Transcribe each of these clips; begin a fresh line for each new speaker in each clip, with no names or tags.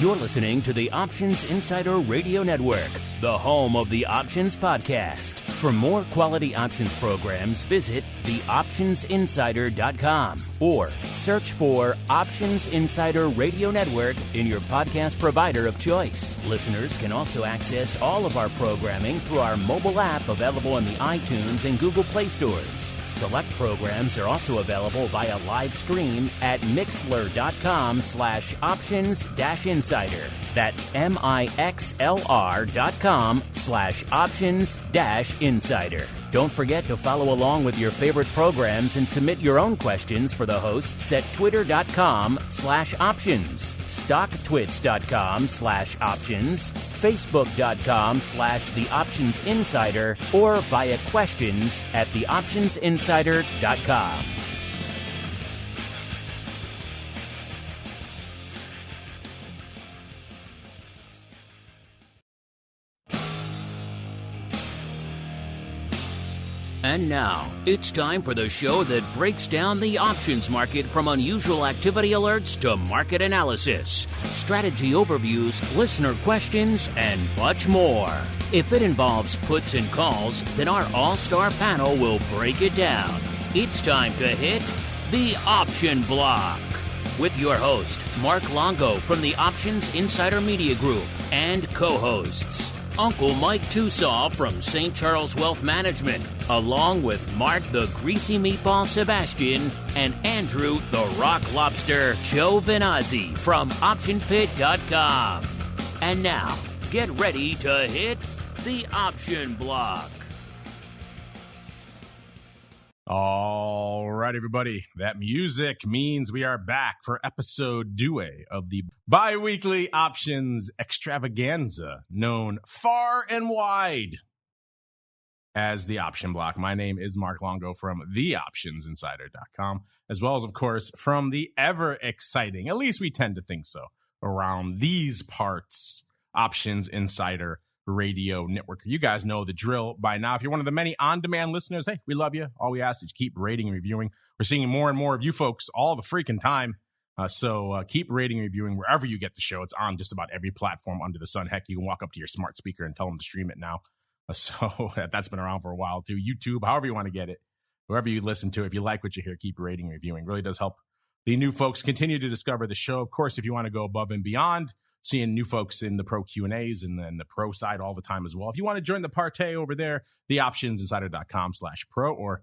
You're listening to the Options Insider Radio Network, the home of the Options Podcast. For more quality options programs, visit theoptionsinsider.com or search for Options Insider Radio Network in your podcast provider of choice. Listeners can also access all of our programming through our mobile app available in the iTunes and Google Play stores. Select programs are also available via live stream at mixlr.com/options-insider. That's mixlr.com/options-insider. Don't forget to follow along with your favorite programs and submit your own questions for the hosts at twitter.com/options, stocktwits.com/options, facebook.com/theoptionsinsider, or via questions at theoptionsinsider.com. And now, it's time for the show that breaks down the options market from unusual activity alerts to market analysis, strategy overviews, listener questions, and much more. If it involves puts and calls, then our all-star panel will break it down. It's time to hit the Option Block with your host, Mark Longo from the Options Insider Media Group, and co-hosts, Uncle Mike Tusaw from St. Charles Wealth Management, along with Mark the Greasy Meatball Sebastian and Andrew the Rock Lobster Giovinazzi from OptionPit.com. And now, get ready to hit the Option Block.
All right, everybody. That music means we are back for episode 2 of the bi-weekly options extravaganza, known far and wide as the Option Block. My name is Mark Longo from theoptionsinsider.com, as well as, of course, from the ever-exciting, at least we tend to think so, around these parts, Options Insider Radio Network. You guys know the drill by now. If you're one of the many on-demand listeners, hey, we love you. All we ask is you keep rating and reviewing. We're seeing more and more of you folks all the freaking time. So keep rating and reviewing wherever you get the show. It's on just about every platform under the sun. Heck, you can walk up to your smart speaker and tell them to stream it now. So that's been around for a while too. YouTube, however you want to get it, wherever you listen to it. If you like what you hear, keep rating and reviewing. It really does help the new folks continue to discover the show. Of course, if you want to go above and beyond, seeing new folks in the pro Q&As and then the pro side all the time as well. If you want to join the party over there, theoptionsinsider.com/pro, or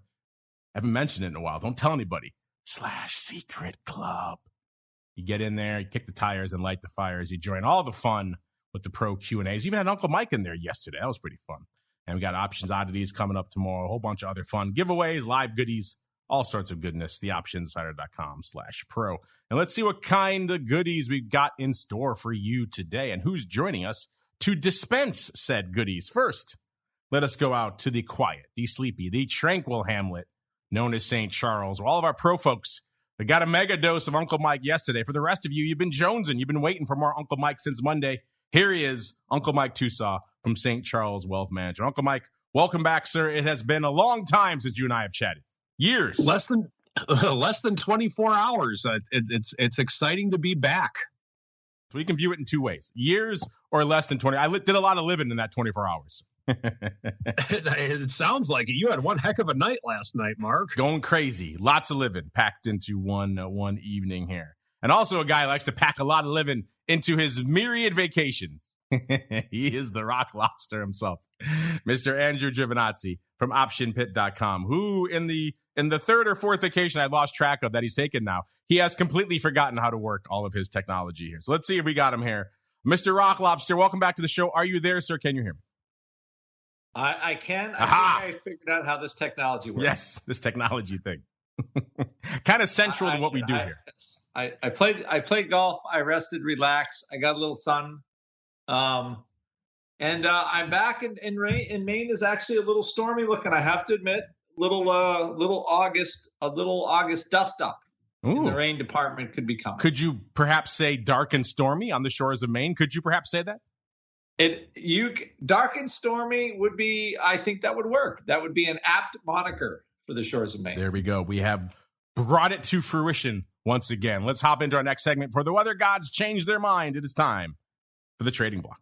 I haven't mentioned it in a while, don't tell anybody, /secret club. You get in there, you kick the tires and light the fires. You join all the fun with the pro Q&As. Even had Uncle Mike in there yesterday. That was pretty fun. And we got Options Oddities coming up tomorrow, a whole bunch of other fun giveaways, live goodies, all sorts of goodness. Theoptionsinsider.com/pro. And let's see what kind of goodies we've got in store for you today and who's joining us to dispense said goodies. First, let us go out to the quiet, the sleepy, the tranquil hamlet known as St. Charles. All of our pro folks, they got a mega dose of Uncle Mike yesterday. For the rest of you, you've been jonesing. You've been waiting for more Uncle Mike since Monday. Here he is, Uncle Mike Tusaw from St. Charles Wealth Management. Uncle Mike, welcome back, sir. It has been a long time since you and I have chatted. Years.
Less than 24 hours. It's exciting to be back.
So we can view it in two ways: years or less than 20. I did a lot of living in that 24 hours.
It sounds like it. You had one heck of a night last night, Mark.
Going crazy. Lots of living packed into one evening here. And also a guy who likes to pack a lot of living into his myriad vacations. He is the Rock Lobster himself, Mr. Andrew Giovinazzi from OptionPit.com, who in the third or fourth vacation I lost track of that he's taken now, he has completely forgotten how to work all of his technology here. So let's see if we got him here. Mr. Rock Lobster, welcome back to the show. Are you there, sir? Can you hear me?
I can. I think I figured out how this technology works.
Yes, this technology thing. Kind of central to what we do here.
I played golf. I rested, relaxed. I got a little sun. And I'm back in Maine is actually a little stormy looking. I have to admit, little August dust up. In the rain department could be coming.
Could you perhaps say dark and stormy on the shores of Maine? Could you perhaps say that?
Dark and stormy would be, I think that would work. That would be an apt moniker for the shores of Maine.
There we go. We have brought it to fruition once again. Let's hop into our next segment. For the weather gods change their mind, it is time for the trading block.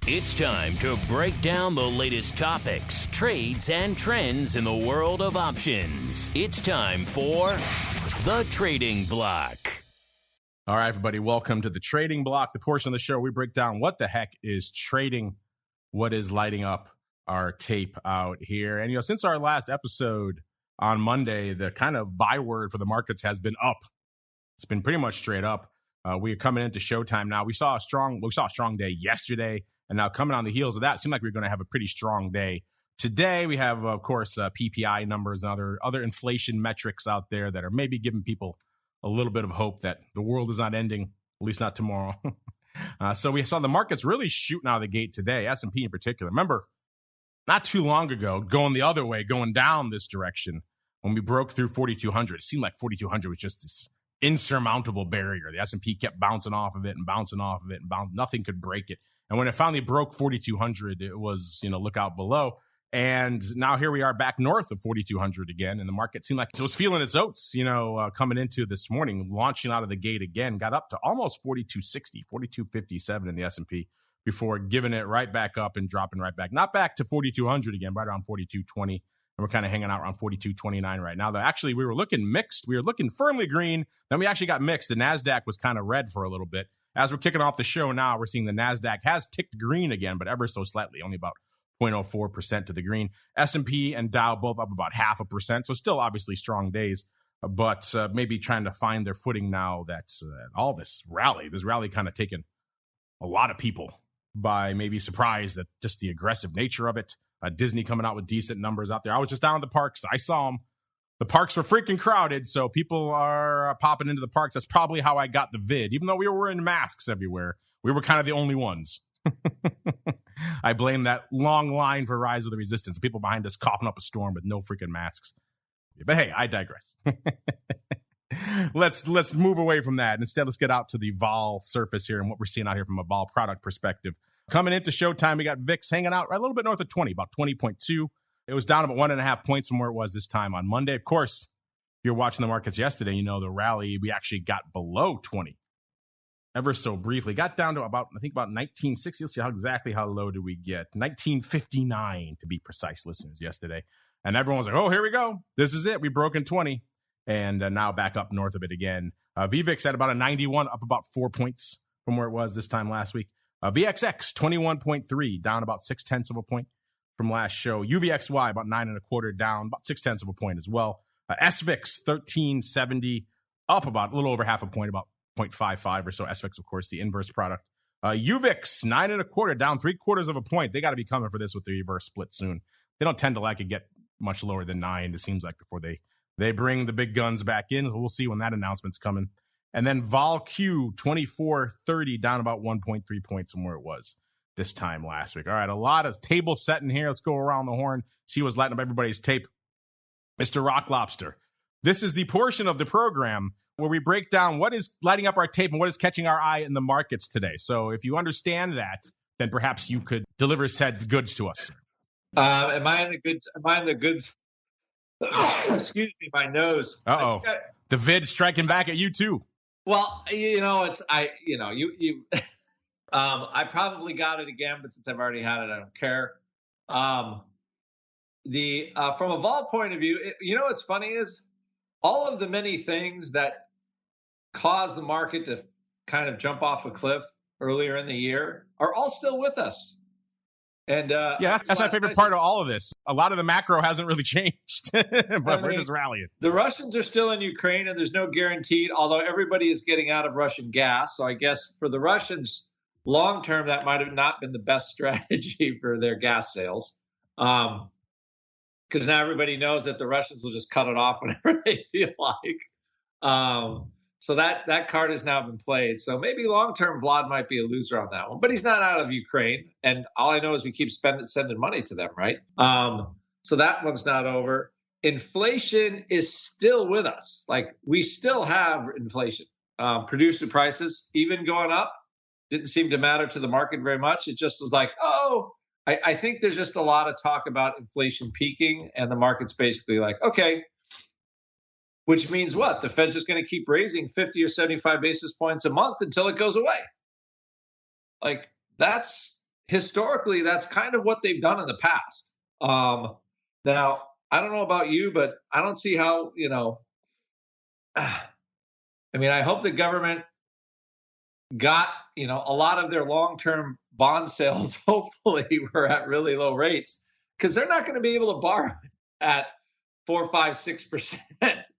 It's time to break down the latest topics, trades, and trends in the world of options. It's time for the trading block.
All right, everybody, welcome to the trading block, the portion of the show we break down what the heck is trading, what is lighting up our tape out here. And, since our last episode on Monday, the kind of byword for the markets has been up. It's been pretty much straight up. We are coming into showtime now. We saw a strong day yesterday. And now coming on the heels of that, it seemed like we were going to have a pretty strong day. Today, we have, of course, PPI numbers and other inflation metrics out there that are maybe giving people a little bit of hope that the world is not ending, at least not tomorrow. So we saw the markets really shooting out of the gate today, S&P in particular. Remember, not too long ago, going the other way, going down this direction, when we broke through 4,200, it seemed like 4,200 was just this insurmountable barrier. The S&P kept bouncing off of it and bouncing off of it, and nothing could break it. And when it finally broke 4,200, it was, look out below. And now here we are back north of 4,200 again. And the market seemed like it was feeling its oats, coming into this morning, launching out of the gate again, got up to almost 4,260, 4,257 in the S&P before giving it right back up and dropping right back. Not back to 4,200 again, right around 4,220. And we're kind of hanging out around 4,229 right now. Though actually, we were looking mixed. We were looking firmly green. Then we actually got mixed. The NASDAQ was kind of red for a little bit. As we're kicking off the show now, we're seeing the NASDAQ has ticked green again, but ever so slightly, only about 0.04% to the green. S&P and Dow both up about 0.5%, so still obviously strong days, but maybe trying to find their footing now that all this rally kind of taken a lot of people by maybe surprise at just the aggressive nature of it. Disney coming out with decent numbers out there. I was just down at the parks. I saw them. The parks were freaking crowded, so people are popping into the parks. That's probably how I got the vid. Even though we were wearing masks everywhere, we were kind of the only ones. I blame that long line for Rise of the Resistance. People behind us coughing up a storm with no freaking masks. But hey, I digress. Let's move away from that. Instead, let's get out to the vol surface here and what we're seeing out here from a vol product perspective. Coming into showtime, we got VIX hanging out right a little bit north of 20, about 20.2. It was down about 1.5 points from where it was this time on Monday. Of course, if you're watching the markets yesterday, the rally, we actually got below 20 ever so briefly. Got down to about 1960. Let's see how low do we get? 1959 to be precise, listeners, yesterday. And everyone was like, oh, here we go. This is it. We broke in 20. And now back up north of it again. VVIX at about a 91, up about 4 points from where it was this time last week. VXX, 21.3, down about 0.6 of a point from last show. UVXY, about 9.25, down about 0.6 of a point as well. SVIX, 1370, up about a little over half a point, about 0.55 or so. SVIX, of course, the inverse product. UVIX, 9.25, down 0.75 of a point. They got to be coming for this with the reverse split soon. They don't tend to like it get much lower than 9, it seems like, before they bring the big guns back in. We'll see when that announcement's coming. And then VolQ, 2430, down about 1.3 points from where it was this time last week. All right, a lot of table setting here. Let's go around the horn, see what's lighting up everybody's tape. Mr. Rock Lobster, this is the portion of the program where we break down what is lighting up our tape and what is catching our eye in the markets today. So if you understand that, then perhaps you could deliver said goods to us.
Am I in the goods? Excuse me, my nose.
Uh-oh. The vid striking back at you too.
Well, I probably got it again, but since I've already had it, I don't care. From a vol point of view, what's funny is all of the many things that caused the market to kind of jump off a cliff earlier in the year are all still with us. And
that's my favorite part of all of this. A lot of the macro hasn't really changed, but we're just rallying.
The Russians are still in Ukraine, and there's no guaranteed, although everybody is getting out of Russian gas. So I guess for the Russians, long term, that might have not been the best strategy for their gas sales. Because now everybody knows that the Russians will just cut it off whenever they feel like. So that card has now been played. So maybe long-term Vlad might be a loser on that one, but he's not out of Ukraine. And all I know is we keep sending money to them, right? So that one's not over. Inflation is still with us. Like, we still have inflation. Producer prices, even going up, didn't seem to matter to the market very much. It just was like, I think there's just a lot of talk about inflation peaking, and the market's basically like, okay, which means what? The Fed's just going to keep raising 50 or 75 basis points a month until it goes away. Like historically, that's kind of what they've done in the past. Now, I don't know about you, but I don't see how, I hope the government got, a lot of their long-term bond sales, hopefully were at really low rates, because they're not going to be able to borrow at 4, 5, 6%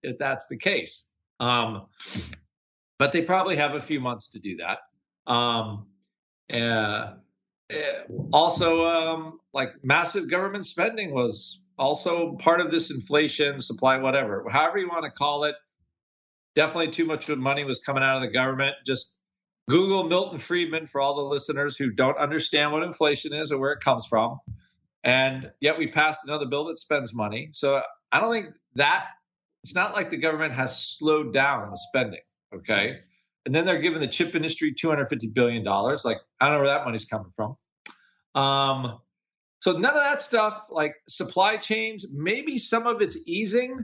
if that's the case. But they probably have a few months to do that. Also, like massive government spending was also part of this inflation, supply, whatever, however you want to call it. Definitely too much money was coming out of the government. Just Google Milton Friedman for all the listeners who don't understand what inflation is or where it comes from. And yet we passed another bill that spends money. So I don't think it's not like the government has slowed down the spending. Okay. And then they're giving the chip industry $250 billion. Like, I don't know where that money's coming from. So none of that stuff, like supply chains, maybe some of it's easing,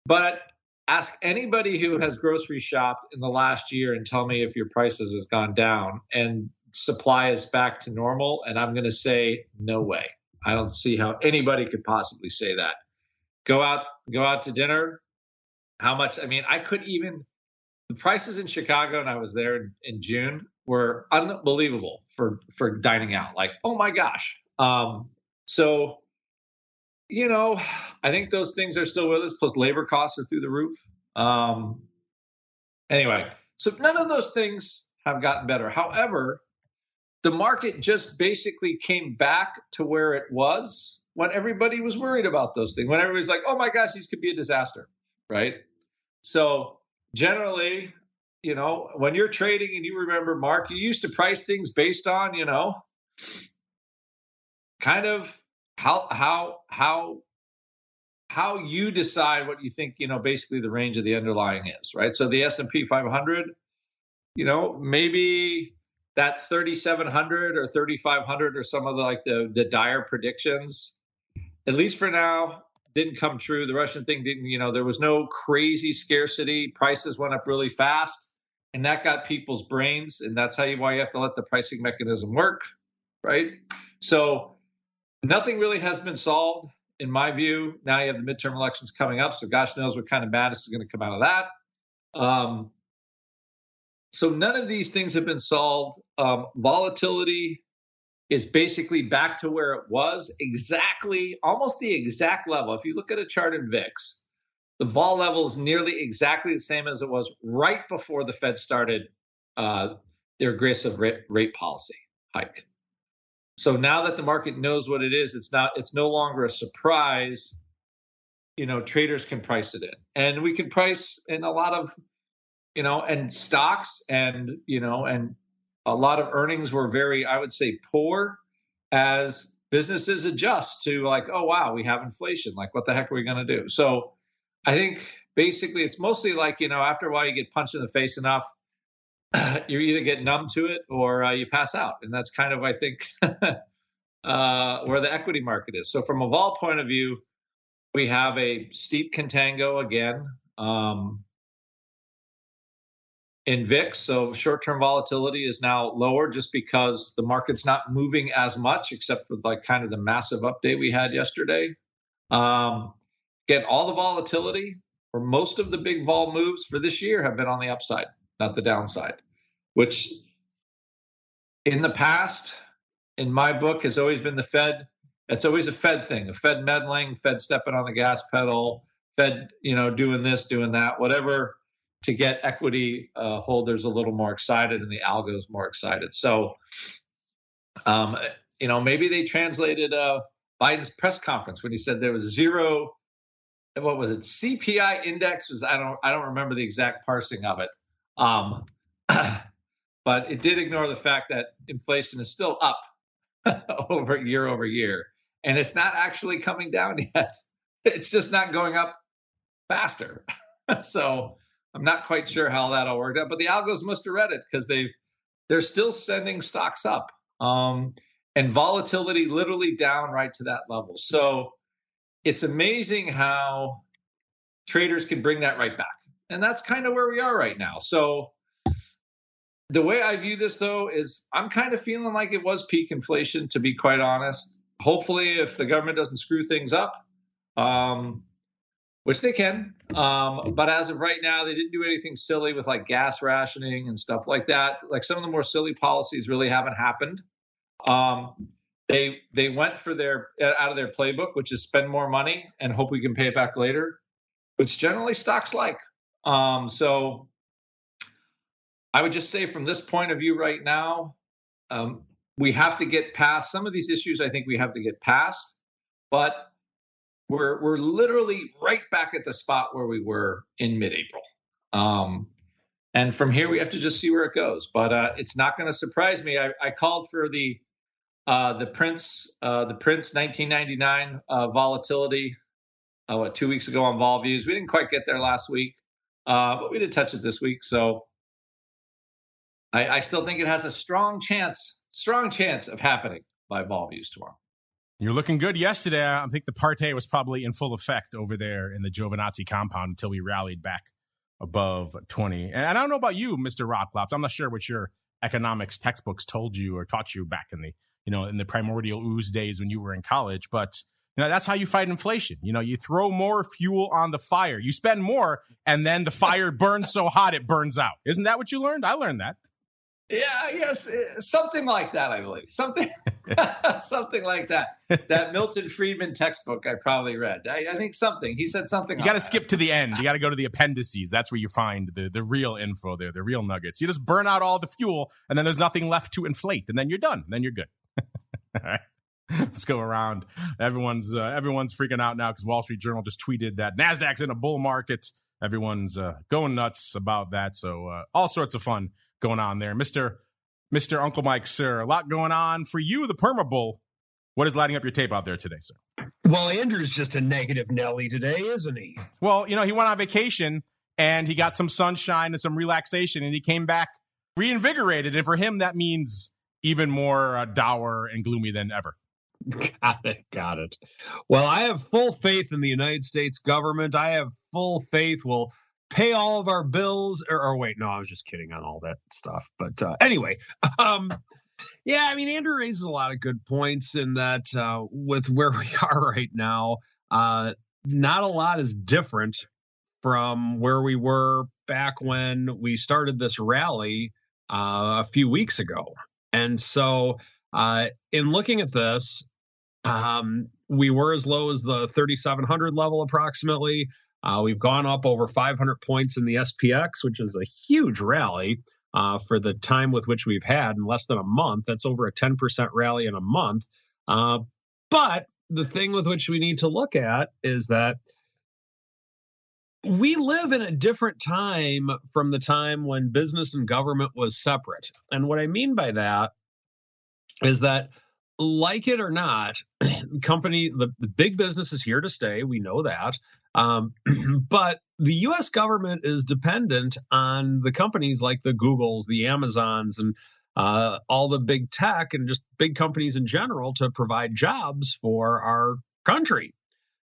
but ask anybody who has grocery shopped in the last year and tell me if your prices has gone down and supply is back to normal. And I'm going to say, no way. I don't see how anybody could possibly say that. Go out to dinner. How much? The prices in Chicago, and I was there in June, were unbelievable for dining out. Like, oh my gosh. So, I think those things are still with us. Plus labor costs are through the roof. Anyway, so none of those things have gotten better. However, the market just basically came back to where it was when everybody was worried about those things. When everybody's like, oh my gosh, these could be a disaster, right? So generally, when you're trading and you remember, Mark, you used to price things based on, kind of how you decide what you think, basically the range of the underlying is, right? So the S&P 500, maybe that 3,700 or 3,500 or some of the dire predictions, at least for now, didn't come true. The Russian thing didn't, there was no crazy scarcity. Prices went up really fast, and that got people's brains, and that's why you have to let the pricing mechanism work, right? So nothing really has been solved, in my view. Now you have the midterm elections coming up, so gosh knows what kind of madness is going to come out of that. So none of these things have been solved. Volatility is basically back to where it was, almost the exact level. If you look at a chart in VIX, the vol level is nearly exactly the same as it was right before the Fed started their aggressive rate policy hike. So now that the market knows what it is, it's no longer a surprise. Traders can price it in, and we can price in a lot of, and stocks and a lot of earnings were very, I would say, poor as businesses adjust to like, oh, wow, we have inflation. Like, what the heck are we going to do? So I think basically it's mostly like, after a while you get punched in the face enough, you either get numb to it or you pass out. And that's kind of, I think, where the equity market is. So from a vol point of view, we have a steep contango again in VIX. So short-term volatility is now lower just because the market's not moving as much, except for like kind of the massive update we had yesterday. Again, all the volatility or most of the big vol moves for this year have been on the upside, not the downside, which in the past, in my book, has always been the Fed. It's always a Fed thing, a Fed meddling, Fed stepping on the gas pedal, Fed, doing this, doing that, whatever, to get equity holders a little more excited and the algos more excited. So, maybe they translated Biden's press conference when he said there was zero. What was it? CPI index was, I don't remember the exact parsing of it. But it did ignore the fact that inflation is still up over year. And it's not actually coming down yet. It's just not going up faster. So I'm not quite sure how that'll work out. But the algos must have read it because they're still sending stocks up. And volatility literally down right to that level. So it's amazing how traders can bring that right back. And that's kind of where we are right now. So the way I view this, though, is I'm kind of feeling like it was peak inflation, to be quite honest. Hopefully, if the government doesn't screw things up, which they can. But as of right now, they didn't do anything silly with like gas rationing and stuff like that. Like some of the more silly policies really haven't happened. They went for their out of their playbook, which is spend more money and hope we can pay it back later, which generally stocks like. So I would just say from this point of view right now, we have to get past some of these issues. I think we have to get past, but we're literally right back at the spot where we were in mid-April. And from here, we have to just see where it goes. But it's not going to surprise me. I called for the Prince 1999 volatility 2 weeks ago on vol views. We didn't quite get there last week, but we did touch it this week. So I still think it has a strong chance of happening by vol views tomorrow.
You're looking good yesterday. I think the party was probably in full effect over there in the Giovinazzi compound until we rallied back above 20. And I don't know about you, Mr. Rocklops. I'm not sure what your economics textbooks told you or taught you back in the primordial ooze days when you were in college. But that's how you fight inflation. You throw more fuel on the fire. You spend more, and then the fire burns so hot it burns out. Isn't that what you learned? I learned that.
Yeah, yes, something like that, I believe. Something like that. That Milton Friedman textbook I probably read. I think something. He said something.
You got to skip to the end. You got to go to the appendices. That's where you find the real info there, the real nuggets. You just burn out all the fuel, and then there's nothing left to inflate, and then you're done. Then you're good. All right. Let's go around. Everyone's freaking out now because Wall Street Journal just tweeted that NASDAQ's in a bull market. Everyone's going nuts about that. So all sorts of fun going on there. Mr. Uncle Mike, sir, a lot going on for you, the Perma Bull. What is lighting up your tape out there today, sir?
Well, Andrew's just a negative Nelly today, isn't he?
Well, he went on vacation and he got some sunshine and some relaxation and he came back reinvigorated. And for him, that means even more dour and gloomy than ever.
Got it. Well, I have full faith in the United States government. I have full faith we'll pay all of our bills. Or wait, no, I was just kidding on all that stuff. But anyway, yeah, I mean, Andrew raises a lot of good points in that with where we are right now, not a lot is different from where we were back when we started this rally a few weeks ago. And so in looking at this, we were as low as the 3,700 level approximately. We've gone up over 500 points in the SPX, which is a huge rally for the time with which we've had in less than a month. That's over a 10% rally in a month. But the thing with which we need to look at is that we live in a different time from the time when business and government was separate. And what I mean by that is that, like it or not, the big business is here to stay. We know that. But the U.S. government is dependent on the companies like the Googles, the Amazons, and all the big tech and just big companies in general to provide jobs for our country.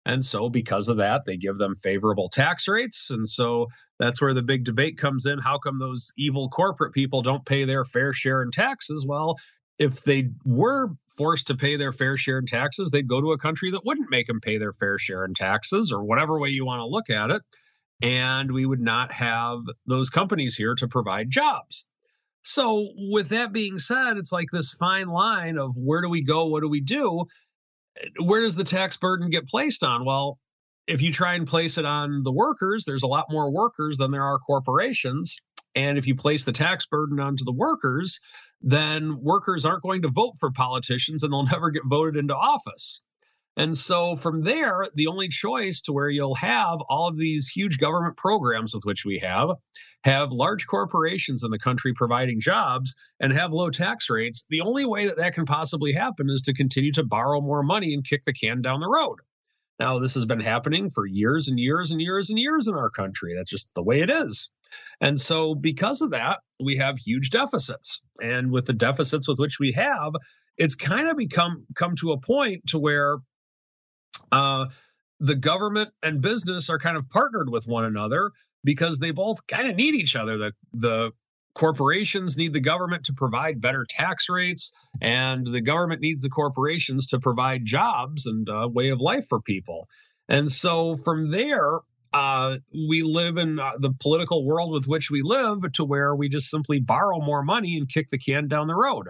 And so because of that, they give them favorable tax rates. And so that's where the big debate comes in. How come those evil corporate people don't pay their fair share in taxes? Well, if they were forced to pay their fair share in taxes, they'd go to a country that wouldn't make them pay their fair share in taxes, or whatever way you want to look at it. And we would not have those companies here to provide jobs. So with that being said, it's like this fine line of where do we go? What do we do? Where does the tax burden get placed on? Well, if you try and place it on the workers, there's a lot more workers than there are corporations. And if you place the tax burden onto the workers, then workers aren't going to vote for politicians and they'll never get voted into office. And so from there, the only choice to where you'll have all of these huge government programs with which we have large corporations in the country providing jobs and have low tax rates, the only way that can possibly happen is to continue to borrow more money and kick the can down the road. Now, this has been happening for years and years and years and years in our country. That's just the way it is. And so because of that, we have huge deficits. And with the deficits with which we have, it's kind of come to a point to where the government and business are kind of partnered with one another because they both kind of need each other. The corporations need the government to provide better tax rates, and the government needs the corporations to provide jobs and a way of life for people. And so from there, we live in the political world with which we live to where we just simply borrow more money and kick the can down the road.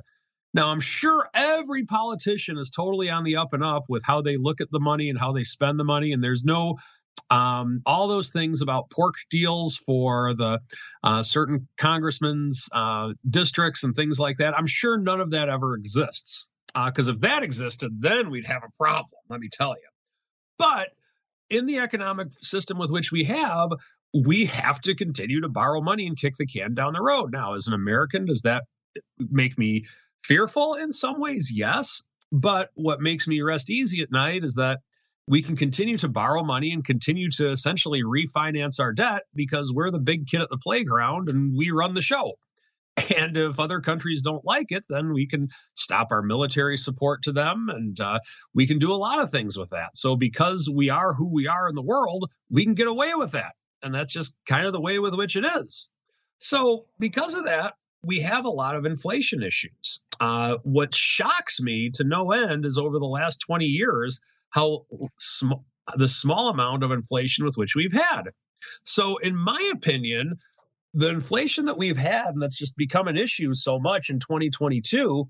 Now, I'm sure every politician is totally on the up and up with how they look at the money and how they spend the money. And there's no all those things about pork deals for the certain congressmen's districts and things like that. I'm sure none of that ever exists, because if that existed, then we'd have a problem, let me tell you. But in the economic system with which we have to continue to borrow money and kick the can down the road. Now, as an American, does that make me fearful? In some ways, yes. But what makes me rest easy at night is that we can continue to borrow money and continue to essentially refinance our debt because we're the big kid at the playground and we run the show. And if other countries don't like it, then we can stop our military support to them, and we can do a lot of things with that. So because we are who we are in the world, we can get away with that. And that's just kind of the way with which it is. So because of that, we have a lot of inflation issues. What shocks me to no end is over the last 20 years, how the small amount of inflation with which we've had. So in my opinion, the inflation that we've had, and that's just become an issue so much in 2022,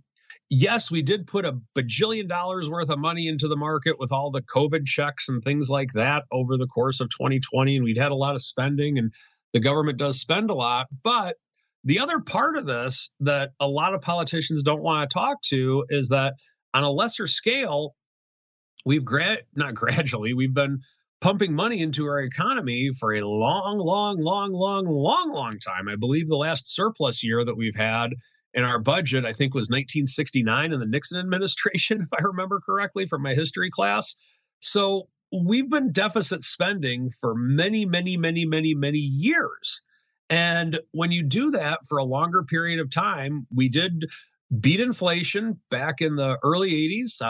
yes, we did put $1 bajillion worth of money into the market with all the COVID checks and things like that over the course of 2020, and we'd had a lot of spending, and the government does spend a lot. But the other part of this that a lot of politicians don't want to talk to is that on a lesser scale, we've been pumping money into our economy for a long time. I believe the last surplus year that we've had in our budget, I think, was 1969 in the Nixon administration, if I remember correctly from my history class. So we've been deficit spending for many years. And when you do that for a longer period of time, we did beat inflation back in the early 80s.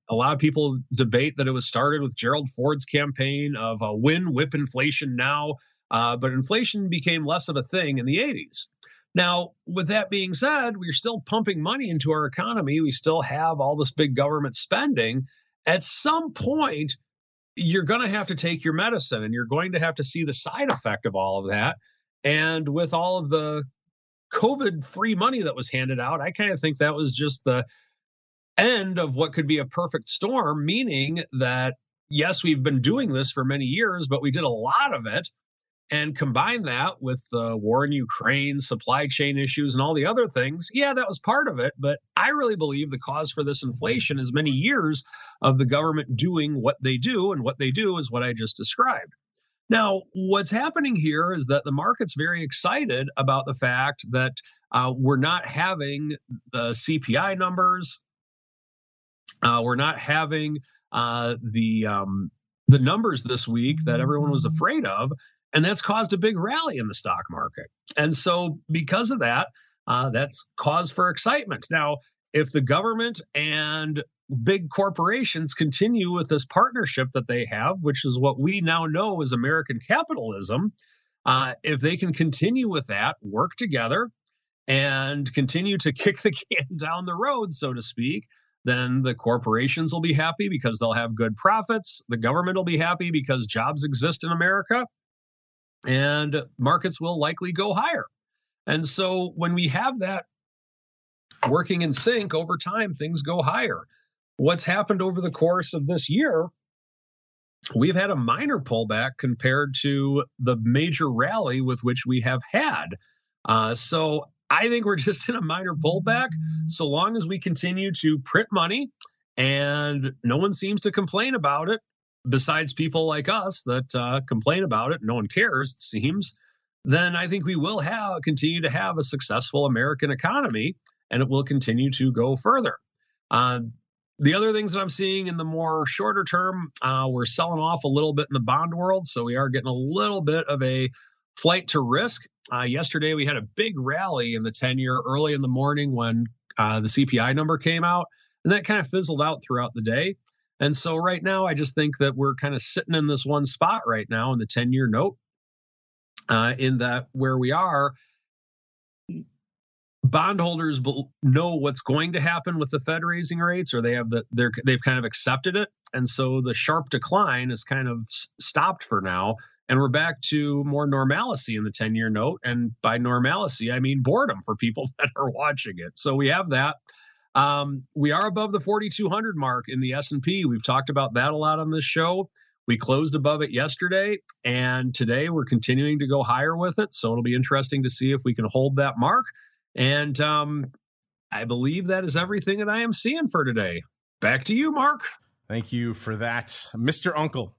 A lot of people debate that it was started with Gerald Ford's campaign of whip inflation now, but inflation became less of a thing in the 80s. Now, with that being said, we're still pumping money into our economy. We still have all this big government spending. At some point, you're going to have to take your medicine, and you're going to have to see the side effect of all of that. And with all of the COVID-free money that was handed out, I kind of think that was just the end of what could be a perfect storm, meaning that, yes, we've been doing this for many years, but we did a lot of it. And combine that with the war in Ukraine, supply chain issues, and all the other things. Yeah, that was part of it. But I really believe the cause for this inflation is many years of the government doing what they do. And what they do is what I just described. Now, what's happening here is that the market's very excited about the fact that we're not having the CPI numbers. We're not having the numbers this week that everyone was afraid of. And that's caused a big rally in the stock market. And so because of that, that's cause for excitement. Now, if the government and big corporations continue with this partnership that they have, which is what we now know as American capitalism, if they can continue with that, work together, and continue to kick the can down the road, so to speak, then the corporations will be happy because they'll have good profits. The government will be happy because jobs exist in America. And markets will likely go higher. And so when we have that working in sync over time, things go higher. What's happened over the course of this year, we've had a minor pullback compared to the major rally with which we have had. So I think we're just in a minor pullback so long as we continue to print money and no one seems to complain about it. Besides people like us that complain about it, no one cares, it seems, then I think we will continue to have a successful American economy, and it will continue to go further. The other things that I'm seeing in the more shorter term, we're selling off a little bit in the bond world, so we are getting a little bit of a flight to risk. Yesterday, we had a big rally in the 10-year early in the morning when the CPI number came out, and that kind of fizzled out throughout the day. And so right now, I just think that we're kind of sitting in this one spot right now in the 10-year note, in that where we are, bondholders know what's going to happen with the Fed raising rates, or they've kind of accepted it. And so the sharp decline is kind of stopped for now. And we're back to more normalcy in the 10-year note. And by normalcy, I mean boredom for people that are watching it. So we have that. We are above the 4,200 mark in the S&P. We've talked about that a lot on this show. We closed above it yesterday, and today we're continuing to go higher with it. So it'll be interesting to see if we can hold that mark. And I believe that is everything that I am seeing for today. Back to you, Mark.
Thank you for that, Mr. Uncle.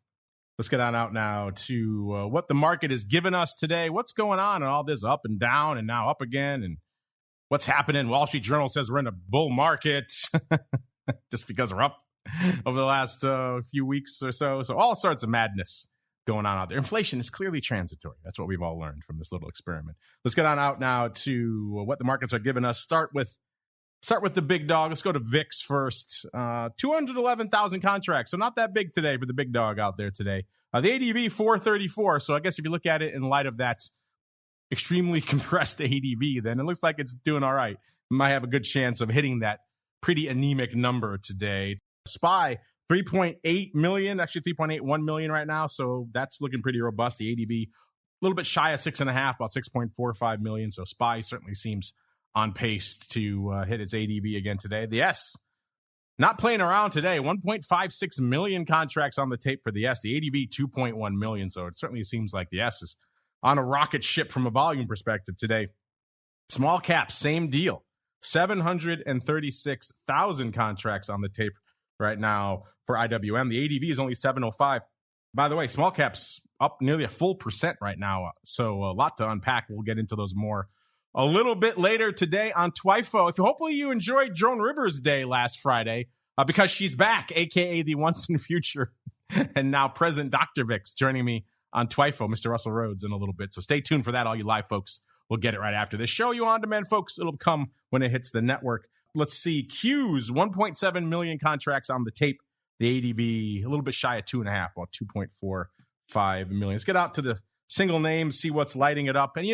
Let's get on out now to what the market has given us today. What's going on and all this up and down and now up again, and what's happening? Wall Street Journal says we're in a bull market just because we're up over the last few weeks or so. So all sorts of madness going on out there. Inflation is clearly transitory. That's what we've all learned from this little experiment. Let's get on out now to what the markets are giving us. Start with the big dog. Let's go to VIX first. 211,000 contracts. So not that big today for the big dog out there today. The ADV 434. So I guess if you look at it in light of that extremely compressed ADV, then it looks like it's doing all right. Might have a good chance of hitting that pretty anemic number today. SPY 3.8 million, actually 3.81 million right now. So that's looking pretty robust. The ADV a little bit shy of 6.5, about 6.45 million. So SPY certainly seems on pace to hit its ADV again today. The S, not playing around today. 1.56 million contracts on the tape for the S. The ADV 2.1 million. So it certainly seems like the S is on a rocket ship from a volume perspective today. Small cap, same deal. 736,000 contracts on the tape right now for IWM. The ADV is only 705. By the way, small caps up nearly a full % right now. So a lot to unpack. We'll get into those more a little bit later today on TWIFO. Hopefully you enjoyed Joan Rivers' day last Friday because she's back, a.k.a. the once and future and now present Dr. Vix, joining me on TWIFO, Mr. Russell Rhodes, in a little bit. So stay tuned for that, all you live folks. We'll get it right after this show. You on-demand folks, it'll come when it hits the network. Let's see. Q's 1.7 million contracts on the tape. The ADV a little bit shy of 2.5, about 2.45 million. Let's get out to the single names, see what's lighting it up. And,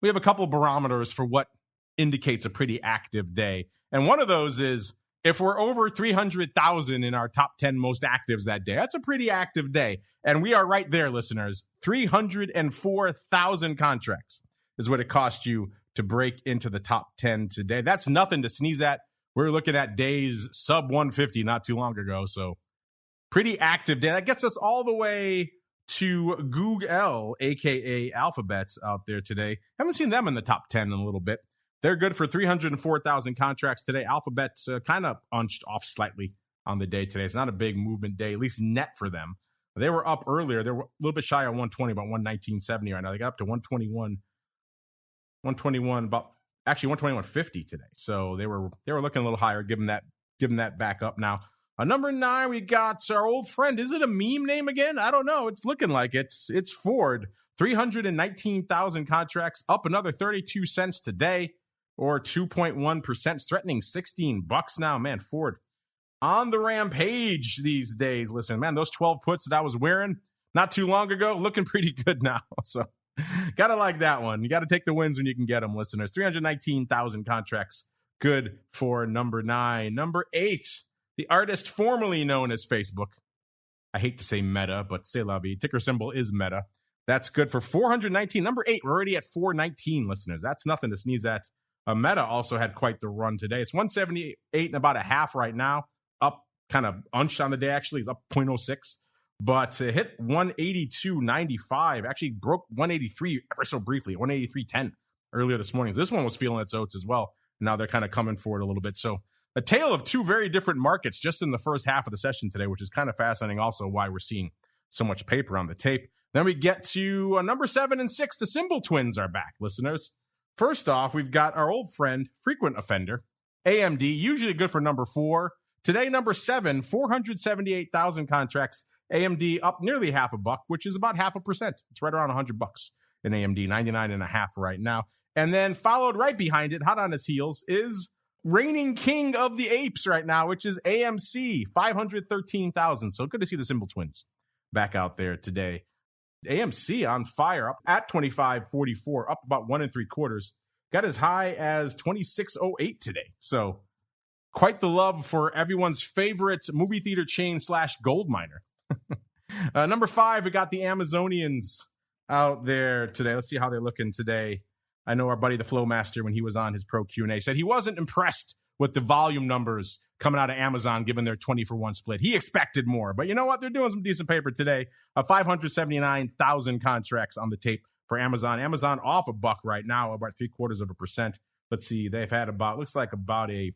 we have a couple barometers for what indicates a pretty active day. And one of those is if we're over 300,000 in our top 10 most actives that day. That's a pretty active day. And we are right there, listeners. 304,000 contracts is what it cost you to break into the top 10 today. That's nothing to sneeze at. We're looking at days sub 150 not too long ago. So pretty active day. That gets us all the way to Google, a.k.a. Alphabet, out there today. Haven't seen them in the top 10 in a little bit. They're good for 304,000 contracts today. Alphabet's kind of unched off slightly on the day today. It's not a big movement day, at least net for them. They were up earlier. They were a little bit shy of 120, about 119.70 right now. They got up to 121, about actually 121.50 today. So they were looking a little higher, giving that back up now. Number 9, we got our old friend. Is it a meme name again? I don't know. It's looking like it's Ford. 319,000 contracts, up another 32 cents today, or 2.1%, threatening $16 now. Man, Ford on the rampage these days. Listen, man, those 12 puts that I was wearing not too long ago, looking pretty good now. So gotta like that one. You got to take the wins when you can get them, listeners. 319,000 contracts, good for number 9. Number 8, the artist formerly known as Facebook. I hate to say Meta, but c'est la vie. Ticker symbol is Meta. That's good for 419. Number 8, we're already at 419, listeners. That's nothing to sneeze at. Meta also had quite the run today. It's 178 and about a half right now. Up, kind of unched on the day, actually. It's up 0.06. But it hit 182.95. Actually broke 183 ever so briefly, 183.10 earlier this morning. So this one was feeling its oats as well. Now they're kind of coming for it a little bit. So a tale of two very different markets just in the first half of the session today, which is kind of fascinating. Also why we're seeing so much paper on the tape. Then we get to number 7 and 6. The symbol twins are back, listeners. First off, we've got our old friend, frequent offender, AMD, usually good for number 4. Today, number 7, 478,000 contracts. AMD up nearly $0.50, which is about 0.5%. It's right around $100 in AMD, 99.5 right now. And then followed right behind it, hot on its heels, is reigning king of the apes right now, which is AMC, 513,000. So good to see the Symbol Twins back out there today. AMC on fire, up at 25.44, up about 1 3/4. Got as high as 26.08 today. So quite the love for everyone's favorite movie theater chain / gold miner. Number 5, we got the Amazonians out there today. Let's see how they're looking today. I know our buddy, the Flowmaster, when he was on his pro Q&A, said he wasn't impressed with the volume numbers coming out of Amazon, given their 20-for-1 split. He expected more, but you know what? They're doing some decent paper today. 579,000 contracts on the tape for Amazon. Amazon off a buck right now, about 0.75%. Let's see, they've had looks like about a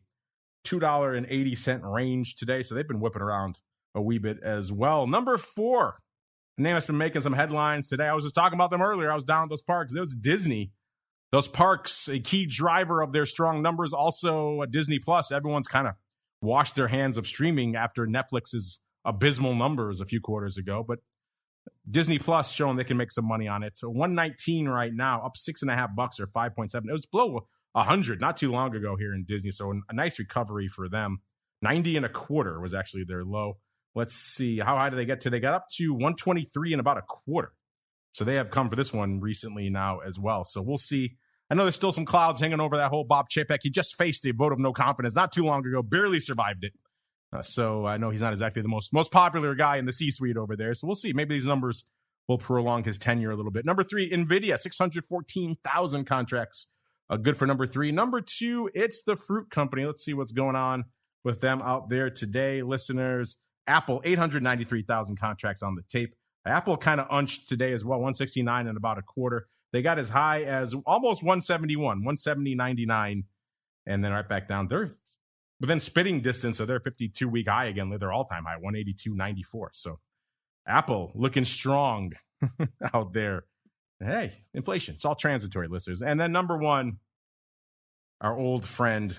$2.80 range today, so they've been whipping around a wee bit as well. Number 4, a name that's been making some headlines today. I was just talking about them earlier. I was down at those parks. It was Disney. Those parks, a key driver of their strong numbers. Also, Disney Plus. Everyone's kind of washed their hands of streaming after Netflix's abysmal numbers a few quarters ago. But Disney Plus showing they can make some money on it. So 119 right now, up $6.50 or 5.7. It was below 100 not too long ago here in Disney. So a nice recovery for them. 90.25 was actually their low. Let's see. How high did they get to? They got up to 123 and about a quarter. So they have come for this one recently now as well. So we'll see. I know there's still some clouds hanging over that whole Bob Chapek. He just faced a vote of no confidence not too long ago, barely survived it. So I know he's not exactly the most popular guy in the C-suite over there. So we'll see. Maybe these numbers will prolong his tenure a little bit. Number 3, NVIDIA, 614,000 contracts. Good for number 3. Number 2, it's the fruit company. Let's see what's going on with them out there today. Listeners, Apple, 893,000 contracts on the tape. Apple kind of unched today as well, 169 and about a quarter. They got as high as almost 171, 170.99, and then right back down. They're within spitting distance of their 52-week high again, their all-time high, 182.94. So Apple looking strong out there. Hey, inflation, it's all transitory, listeners. And then number 1, our old friend,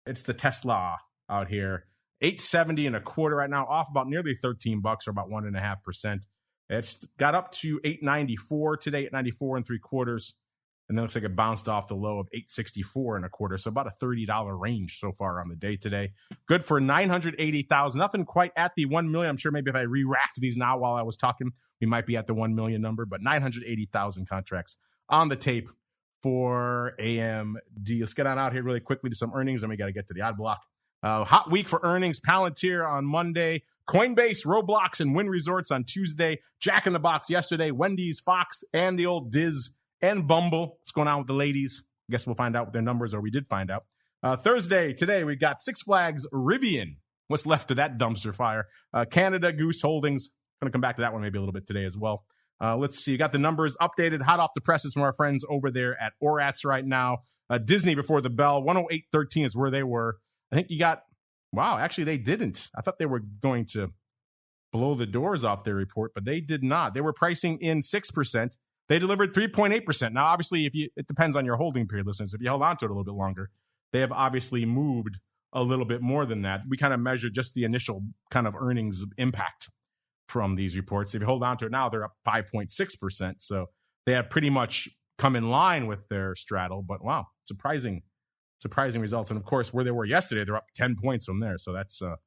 it's the Tesla out here. 870.25 right now, off about nearly $13 or about 1.5%. It's got up to 894 today, 894 3/4, and then looks like it bounced off the low of 864.25. So about a $30 range so far on the day today. Good for 980,000. Nothing quite at the 1 million. I'm sure maybe if I re-racked these now while I was talking, we might be at the 1 million number, but 980,000 contracts on the tape for AMD. Let's get on out here really quickly to some earnings, and we got to get to the odd block. Hot week for earnings. Palantir on Monday, Coinbase, Roblox, and Wynn Resorts on Tuesday, Jack in the Box yesterday, Wendy's, Fox, and the old Diz and Bumble. What's going on with the ladies? I guess we'll find out what their numbers are. We did find out. Thursday, today, we got Six Flags Rivian. What's left of that dumpster fire? Canada Goose Holdings. Going to come back to that one maybe a little bit today as well. Let's see. You got the numbers updated, hot off the presses from our friends over there at Orats right now. Disney before the bell, 108.13 is where they were. I think you got, wow, actually they didn't. I thought they were going to blow the doors off their report, but they did not. They were pricing in 6%. They delivered 3.8%. Now, obviously, it depends on your holding period, listeners. If you hold on to it a little bit longer, they have obviously moved a little bit more than that. We kind of measure just the initial kind of earnings impact from these reports. If you hold on to it now, they're up 5.6%. So they have pretty much come in line with their straddle, but wow, surprising results. And of course, where they were yesterday, they're up 10 points from there. So it's a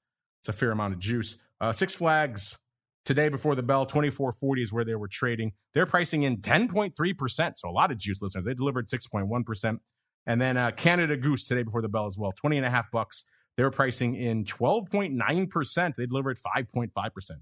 fair amount of juice. Six Flags today before the bell, 24.40 is where they were trading. They're pricing in 10.3%. So a lot of juice, listeners. They delivered 6.1%. And then Canada Goose today before the bell as well, $20.50. They were pricing in 12.9%. They delivered 5.5%.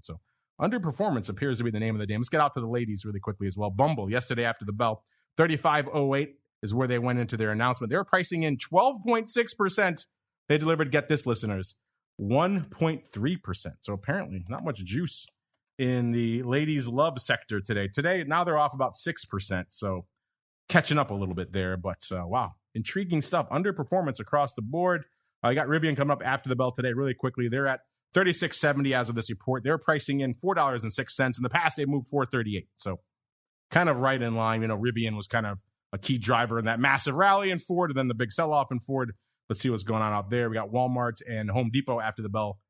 So underperformance appears to be the name of the game. Let's get out to the ladies really quickly as well. Bumble yesterday after the bell, 35.08 is where they went into their announcement. They were pricing in 12.6%. They delivered, get this, listeners, 1.3%. So apparently not much juice in the ladies' love sector today. Today, now they're off about 6%. So catching up a little bit there. But wow, intriguing stuff. Underperformance across the board. I got Rivian coming up after the bell today really quickly. They're at $36.70 as of this report. They're pricing in $4.06. In the past, they moved $4.38. So kind of right in line. You know, Rivian was kind of a key driver in that massive rally in Ford and then the big sell-off in Ford. Let's see what's going on out there. We got Walmart and Home Depot after the bell.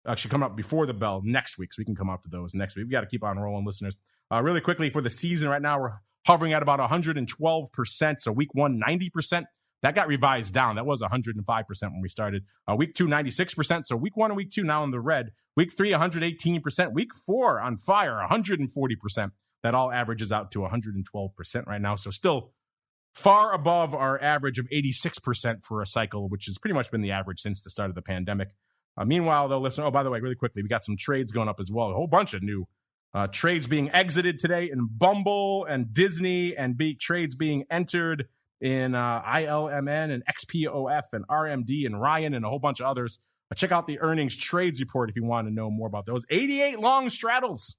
Actually, coming up before the bell next week, so we can come up to those next week. We got to keep on rolling, listeners. Really quickly, for the season right now, we're hovering at about 112%. So week 1, 90%. That got revised down. That was 105% when we started. Week 2, 96%. So week 1 and week 2 now in the red. Week 3, 118%. Week 4 on fire, 140%. That all averages out to 112% right now. So still far above our average of 86% for a cycle, which has pretty much been the average since the start of the pandemic. Meanwhile, though, listen, by the way, really quickly, we got some trades going up as well. A whole bunch of new trades being exited today in Bumble and Disney, and trades being entered in ILMN and XPOF and RMD and Ryan and a whole bunch of others. Check out the earnings trades report if you want to know more about those. 88 long straddles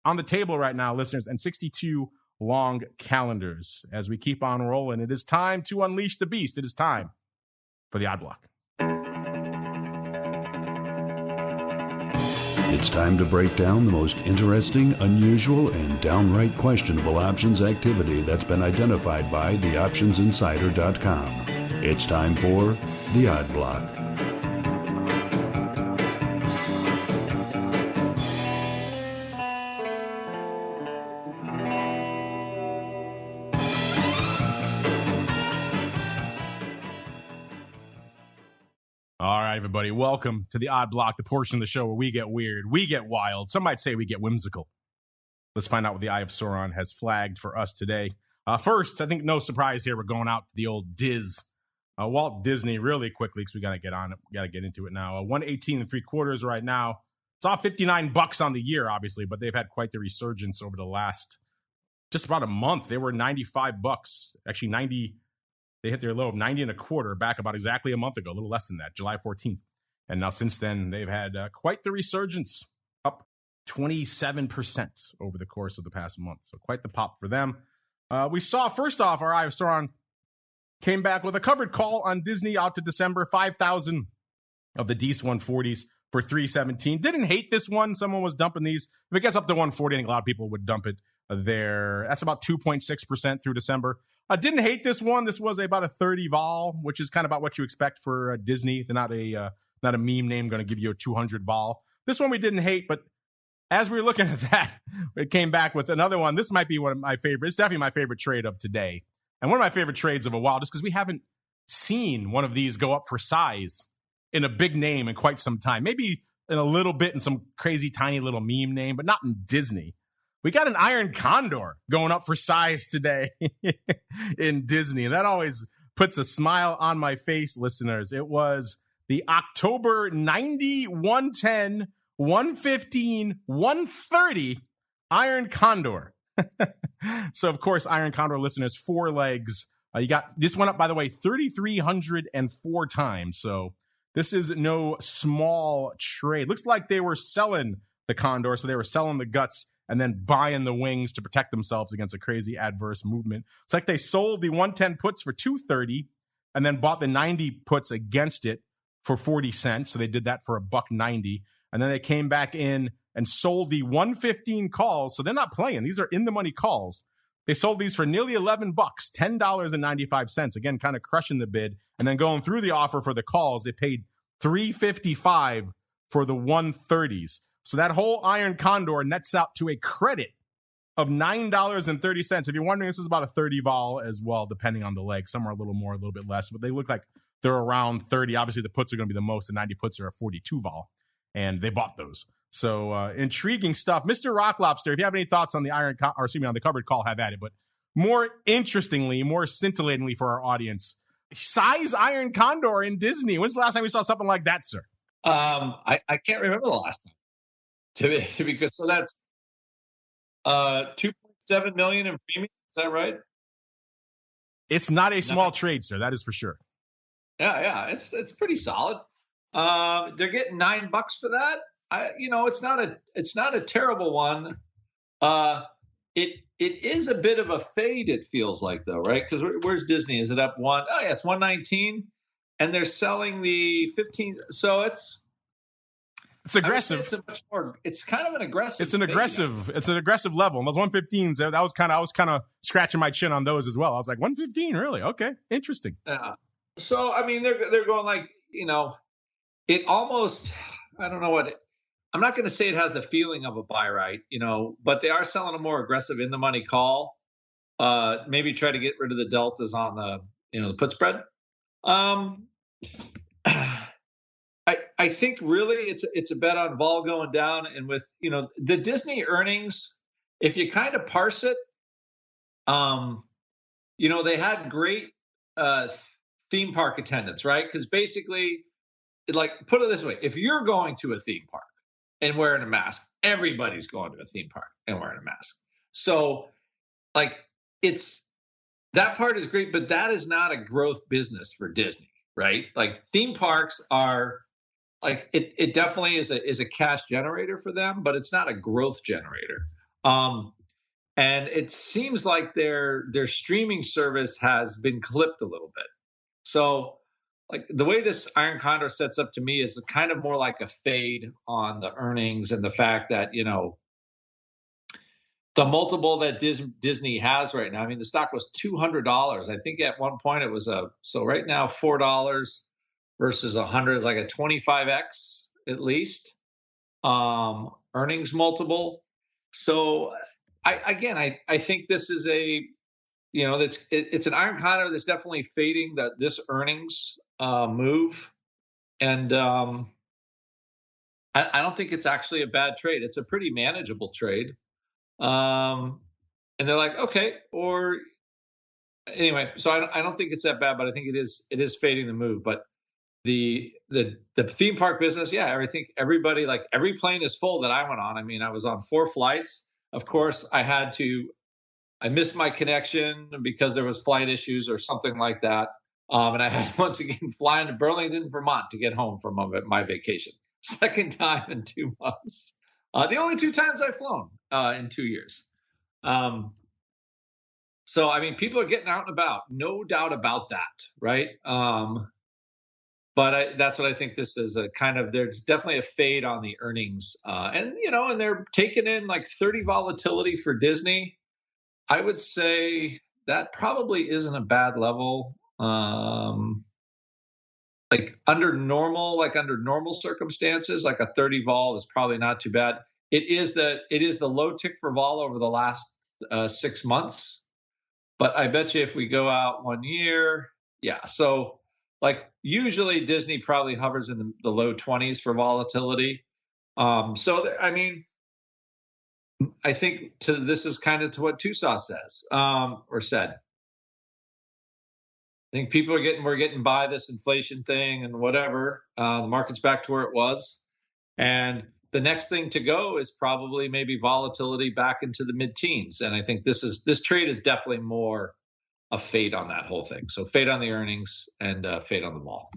on the table right now, listeners, and 62 long calendars. As we keep on rolling, it is time to unleash the beast. It is time for the Odd Block.
It's time to break down the most interesting, unusual, and downright questionable options activity that's been identified by theoptionsinsider.com. It's time for the Odd Block.
All right, everybody, welcome to the Odd Block, the portion of the show where we get weird, we get wild. Some might say we get whimsical. Let's find out what the Eye of Sauron has flagged for us today. First, I think no surprise here, we're going out to the old Diz. Walt Disney really quickly, because we got to get on it. We got to get into it now. 118 3/4 right now. It's off $59 on the year, obviously, but they've had quite the resurgence over the last just about a month. They were $95. Actually, 90. They hit their low of 90 1/4 back about exactly a month ago, a little less than that, July 14th. And now since then, they've had quite the resurgence, up 27% over the course of the past month. So quite the pop for them. We saw, first off, our Eye of Sauron came back with a covered call on Disney out to December, 5,000 of the Dees 140s for 317. Didn't hate this one. Someone was dumping these. If it gets up to 140, I think a lot of people would dump it there. That's about 2.6% through December. I didn't hate this one. This was about a 30 vol, which is kind of about what you expect for Disney. They're not a meme name going to give you a 200 vol. This one we didn't hate, but as we were looking at that, it came back with another one. This might be one of my favorites. It's definitely my favorite trade of today. And one of my favorite trades of a while, just because we haven't seen one of these go up for size in a big name in quite some time. Maybe in a little bit in some crazy tiny little meme name, but not in Disney. We got an Iron Condor going up for size today in Disney. And that always puts a smile on my face, listeners. It was the October 90, 110, 115, 130 Iron Condor. So, of course, Iron Condor listeners, 4 legs. You got this one up, by the way, 3,304 times. So this is no small trade. Looks like they were selling the Condor. So they were selling the guts and then buying the wings to protect themselves against a crazy adverse movement. It's like they sold the 110 puts for $230 and then bought the 90 puts against it for 40 cents. So they did that for $1.90. And then they came back in and sold the 115 calls. So they're not playing. These are in the money calls. They sold these for nearly $11, $10.95. Again, kind of crushing the bid. And then going through the offer for the calls, they paid $355 for the 130s. So that whole Iron Condor nets out to a credit of $9.30. If you're wondering, this is about a 30 vol as well, depending on the leg. Some are a little more, a little bit less, but they look like they're around 30. Obviously, the puts are going to be the most. The 90 puts are a 42 vol, and they bought those. So intriguing stuff. Mr. Rock Lobster, if you have any thoughts on the on the covered call, have at it. But more interestingly, more scintillatingly for our audience, size Iron Condor in Disney. When's the last time we saw something like that, sir?
I can't remember the last time. To be good. So that's 2.7 million in premium. Is that right?
It's not a small trade, sir. That is for sure.
Yeah, it's pretty solid. They're getting $9 for that. It's not a terrible one. It is a bit of a fade. It feels like though, right? Because where's Disney? Is it up one? Oh yeah, it's 119, and they're selling the 15. So it's
aggressive.
It's kind of an aggressive.
It's an aggressive level. And those 115s, I was kind of scratching my chin on those as well. I was like, 115, really? Okay, interesting.
Yeah. So I mean, they're going like, it almost. I don't know what. I'm not going to say it has the feeling of a buy right, but they are selling a more aggressive in the money call. Maybe try to get rid of the deltas on the, the put spread. I think really it's a bet on vol going down, and with the Disney earnings, if you kind of parse it, they had great theme park attendance, right? Because basically, like, put it this way: if you're going to a theme park and wearing a mask, everybody's going to a theme park and wearing a mask. So, like, that part is great, but that is not a growth business for Disney, right? Like, theme parks are like it definitely is a cash generator for them, but it's not a growth generator. And it seems like their streaming service has been clipped a little bit. So, like, the way this Iron Condor sets up to me is kind of more like a fade on the earnings and the fact that, the multiple that Disney has right now. I mean, the stock was $200. I think at one point it was so right now $4 versus 100 is like a 25x at least earnings multiple. So I think this is it's an Iron Condor that's definitely fading this earnings move, and I don't think it's actually a bad trade. It's a pretty manageable trade. And they're like, okay, or anyway, so I don't think it's that bad, but I think it is fading the move. But the theme park business, yeah, I think everybody, like, every plane is full that I went on. I mean, I was on 4 flights. Of course, I missed my connection because there was flight issues or something like that. And I had to once again fly into Burlington, Vermont to get home from my vacation. Second time in 2 months. The only 2 times I've flown in 2 years. So, I mean, people are getting out and about, no doubt about that, right? But that's what I think this is a kind of, there's definitely a fade on the earnings. And they're taking in like 30 volatility for Disney. I would say that probably isn't a bad level. Like under normal circumstances, like a 30 vol is probably not too bad. It is the low tick for vol over the last 6 months. But I bet you if we go out 1 year, yeah. So, like, usually Disney probably hovers in the low 20s for volatility. So, I mean, I think this is kind of to what Tusaw says or said. I think people we're getting by this inflation thing and whatever. The market's back to where it was. And the next thing to go is probably maybe volatility back into the mid-teens. And I think this trade is definitely more a fade on that whole thing. So fade on the earnings and fade on the vol.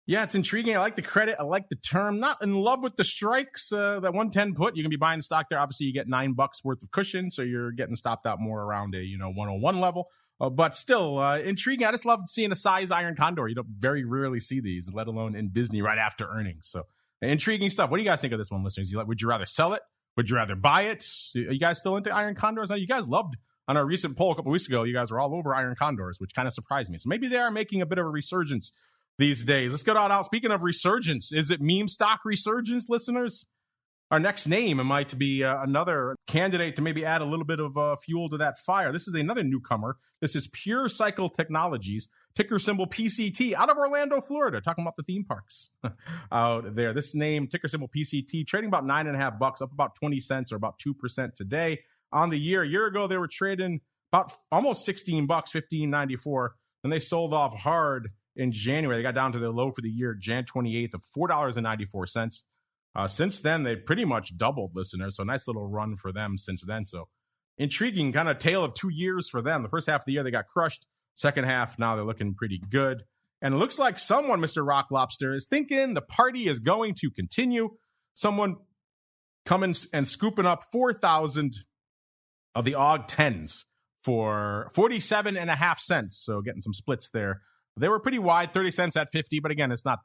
Yeah, it's intriguing. I like the credit. I like the term. Not in love with the strikes. That 110 put, you can be buying the stock there. Obviously, you get $9 worth of cushion, so you're getting stopped out more around a 101 level. But still intriguing. I just love seeing a size Iron Condor. You don't very rarely see these, let alone in Disney right after earnings. So intriguing stuff. What do you guys think of this one, listeners? Would you rather sell it? Would you rather buy it? Are you guys still into Iron Condors? Now, you guys loved on our recent poll a couple weeks ago. You guys were all over Iron Condors, which kind of surprised me. So maybe they are making a bit of a resurgence these days. Let's go out. Speaking of resurgence, is it meme stock resurgence, listeners? Our next name might be another candidate to maybe add a little bit of fuel to that fire. This is another newcomer. This is Pure Cycle Technologies, ticker symbol PCT, out of Orlando, Florida, talking about the theme parks out there. This name, ticker symbol PCT, trading about $9.50, up about 20 cents or about 2% today on the year. A year ago, they were trading about almost $16, $15.94, and they sold off hard in January. They got down to their low for the year, Jan 28th, of $4.94. Since then, they've pretty much doubled, listeners. So nice little run for them since then. So intriguing kind of tale of 2 years for them. The first half of the year, they got crushed. Second half, now they're looking pretty good. And it looks like someone, Mr. Rock Lobster, is thinking the party is going to continue. Someone coming and scooping up 4,000 of the AUG 10s for 47.5 cents. So getting some splits there. They were pretty wide, 30 cents at 50. But again, it's not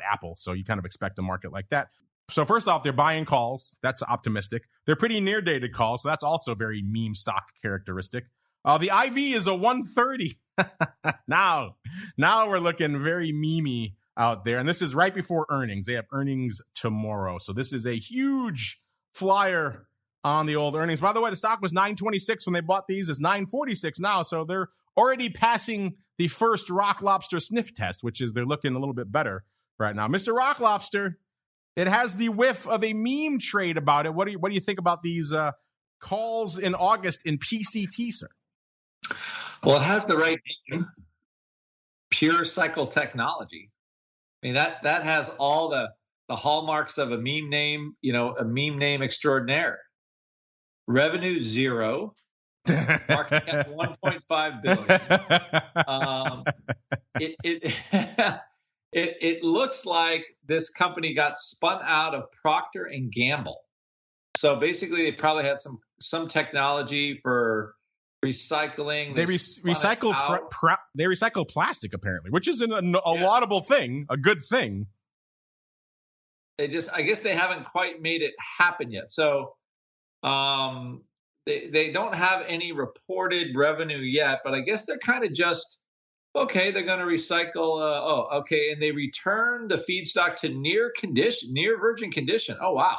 Apple. So you kind of expect a market like that. So first off, they're buying calls. That's optimistic. They're pretty near dated calls. So that's also very meme stock characteristic. The IV is a 130. Now we're looking very memey out there. And this is right before earnings. They have earnings tomorrow. So this is a huge flyer on the old earnings. By the way, the stock was $9.26 when they bought these. It's $9.46 now. So they're already passing the first Rock Lobster sniff test, which is they're looking a little bit better right now. Mr. Rock Lobster, it has the whiff of a meme trade about it. What do you think about these calls in August in PCT, sir?
Well, it has the right name, Pure Cycle Technology. I mean, that has all the hallmarks of a meme name, a meme name extraordinaire. Revenue 0, market cap 1.5 billion. It looks like this company got spun out of Procter and Gamble. So basically, they probably had some technology for recycling.
They recycle plastic, apparently, which is a laudable thing, a good thing.
I guess they haven't quite made it happen yet. So they don't have any reported revenue yet, but I guess they're kind of just, okay, they're going to recycle. And they return the feedstock to near virgin condition. Oh, wow.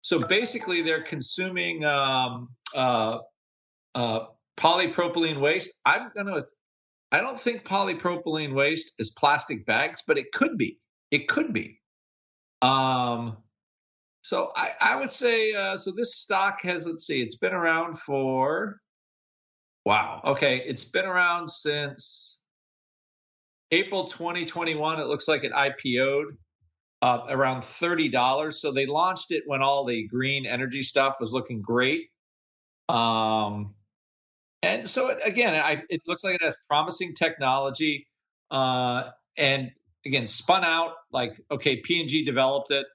So basically they're consuming polypropylene waste. I don't think polypropylene waste is plastic bags, but it could be. So I would say, so this stock has, it's been around for, wow. Okay. It's been around since April 2021. It looks like it IPO'd around $30. So they launched it when all the green energy stuff was looking great. And so it looks like it has promising technology. And again, spun out, like, okay, P&G developed it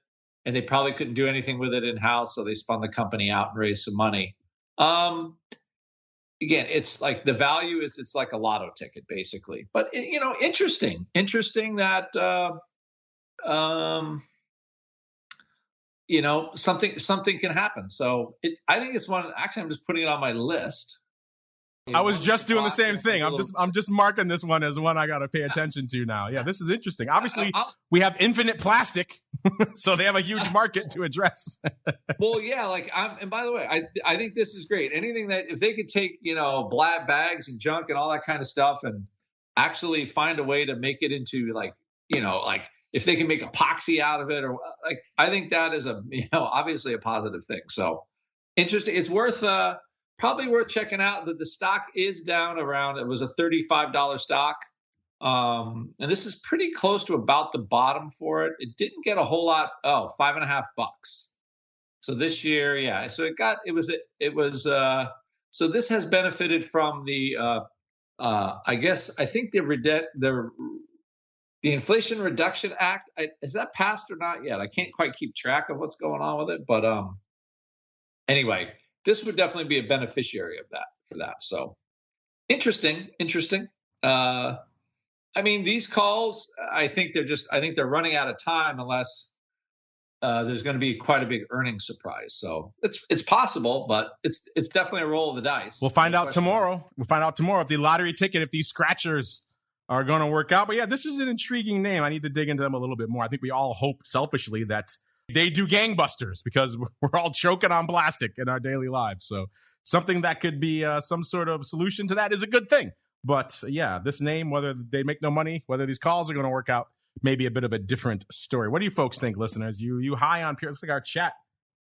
and they probably couldn't do anything with it in-house. So they spun the company out and raised some money. Again, it's like the value is, it's like a lotto ticket basically, but interesting that, something can happen. So I think it's one, actually, I'm just putting it on my list.
I was just doing the same thing. I'm just marking this one as one I got to pay attention to now. Yeah, this is interesting. Obviously, we have infinite plastic, so they have a huge market to address.
Well, yeah, and by the way, I think this is great. Anything that, if they could take, black bags and junk and all that kind of stuff and actually find a way to make it into if they can make epoxy out of it, or I think that is obviously a positive thing. So interesting. It's probably worth checking out. That the stock is down around, it was a $35 stock. And this is pretty close to about the bottom for it. It didn't get a whole lot. $5.50. So this year, yeah. So so this has benefited from the, I think the Inflation Reduction Act. Is that passed or not yet? I can't quite keep track of what's going on with it, but anyway, this would definitely be a beneficiary of that for that. So interesting. These calls, I think they're running out of time unless there's going to be quite a big earnings surprise. So it's possible, but it's definitely a roll of the dice.
We'll find out tomorrow. We'll find out tomorrow if the lottery ticket, if these scratchers are going to work out. But yeah, this is an intriguing name. I need to dig into them a little bit more. I think we all hope selfishly that they do gangbusters because we're all choking on plastic in our daily lives. So something that could be some sort of solution to that is a good thing. But yeah, this name, whether they make no money, whether these calls are going to work out, maybe a bit of a different story. What do you folks think, listeners? You high on Pure? Looks like our chat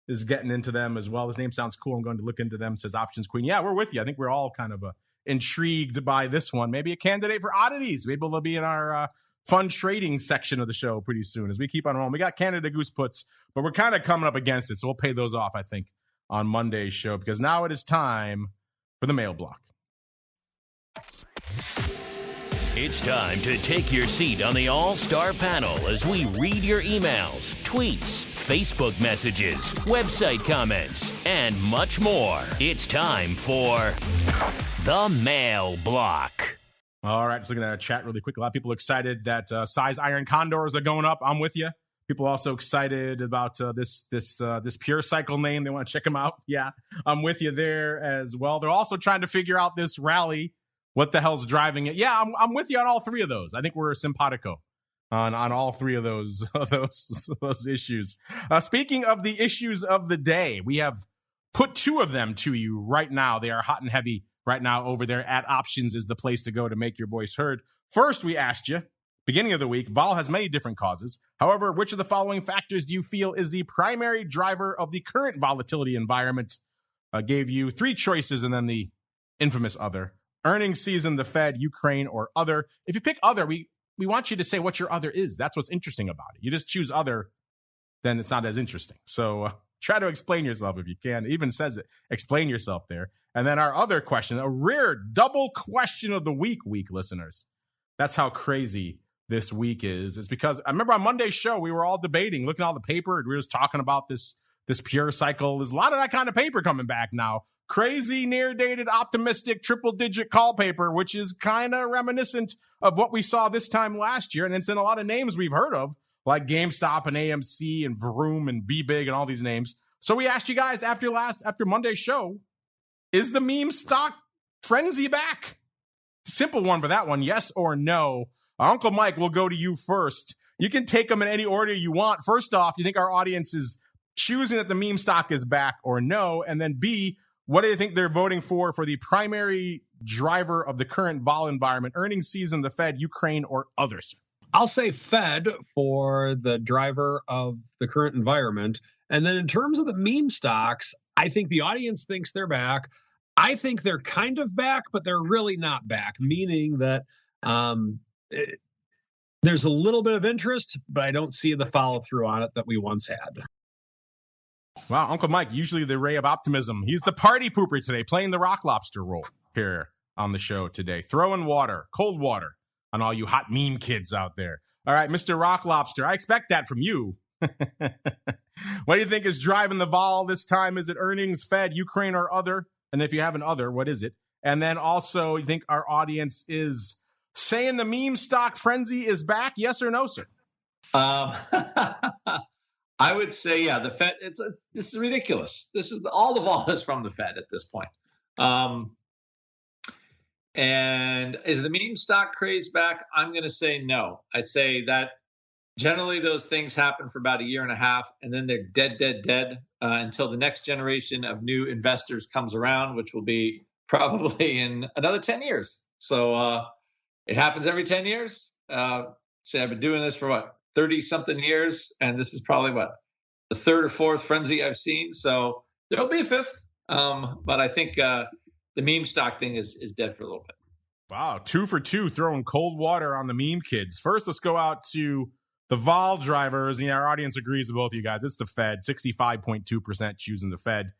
is getting into them as well. This name sounds cool. I'm going to look into them, says Options Queen. Yeah, we're with you. I think we're all kind of intrigued by this one. Maybe a candidate for oddities. Maybe they'll be in our fun trading section of the show pretty soon as we keep on rolling. We got Canada Goose puts, but we're kind of coming up against it. So we'll pay those off, I think, on Monday's show, because now it is time for the mail block.
It's time to take your seat on the All-Star panel as we read your emails, tweets, Facebook messages, website comments, and much more. It's time for the mail block.
All right, just looking at our chat really quick. A lot of people excited that size Iron Condors are going up. I'm with you. People also excited about this Pure Cycle name. They want to check them out. Yeah, I'm with you there as well. They're also trying to figure out this rally. What the hell's driving it? Yeah, I'm with you on all three of those. I think we're simpatico on all three of those issues. Speaking of the issues of the day, we have put two of them to you right now. They are hot and heavy right now over there at Options is the place to go to make your voice heard. First, we asked you, beginning of the week, vol has many different causes. However, which of the following factors do you feel is the primary driver of the current volatility environment? Gave you 3 choices and then the infamous other. Earnings season, the Fed, Ukraine, or other. If you pick other, we want you to say what your other is. That's what's interesting about it. You just choose other, then it's not as interesting. So try to explain yourself if you can. It even says it. Explain yourself there. And then our other question, a rare double question of the week, listeners. That's how crazy this week is. It's because I remember on Monday's show, we were all debating, looking at all the paper. We were just talking about this pure cycle. There's a lot of that kind of paper coming back now. Crazy, near-dated, optimistic, triple-digit call paper, which is kind of reminiscent of what we saw this time last year. And it's in a lot of names we've heard of, like GameStop and AMC and Vroom and BBig and all these names. So we asked you guys after Monday's show, is the meme stock frenzy back? Simple one for that one, yes or no. Uncle Mike, we'll go to you first. You can take them in any order you want. First off, you think our audience is choosing that the meme stock is back or no? And then B, what do you think they're voting for the primary driver of the current vol environment, earnings season, the Fed, Ukraine, or others?
I'll say Fed for the driver of the current environment. And then in terms of the meme stocks, I think the audience thinks they're back. I think they're kind of back, but they're really not back, meaning that there's a little bit of interest, but I don't see the follow through on it that we once had.
Wow, Uncle Mike, usually the ray of optimism. He's the party pooper today, playing the rock lobster role here on the show today. Throwing water, cold water, on all you hot meme kids out there. All right, Mr. Rock Lobster, I expect that from you. What do you think is driving the vol this time? Is it earnings, Fed, Ukraine, or other? And if you have an other, what is it? And then also, you think our audience is saying the meme stock frenzy is back? Yes or no, sir?
I would say, yeah, the Fed. This is ridiculous. All the vol is from the Fed at this point. And is the meme stock craze back? I'm going to say no. I'd say that generally those things happen for about a year and a half, and then they're dead until the next generation of new investors comes around, which will be probably in another 10 years. So it happens every 10 years. Say I've been doing this for 30-something years, and this is probably the third or fourth frenzy I've seen. So there'll be a fifth, but I think the meme stock thing is dead for a little bit.
Wow, 2 for 2 throwing cold water on the meme kids. First, let's go out to the vol drivers. Our audience agrees with both of you guys. It's the Fed, 65.2% choosing the Fed.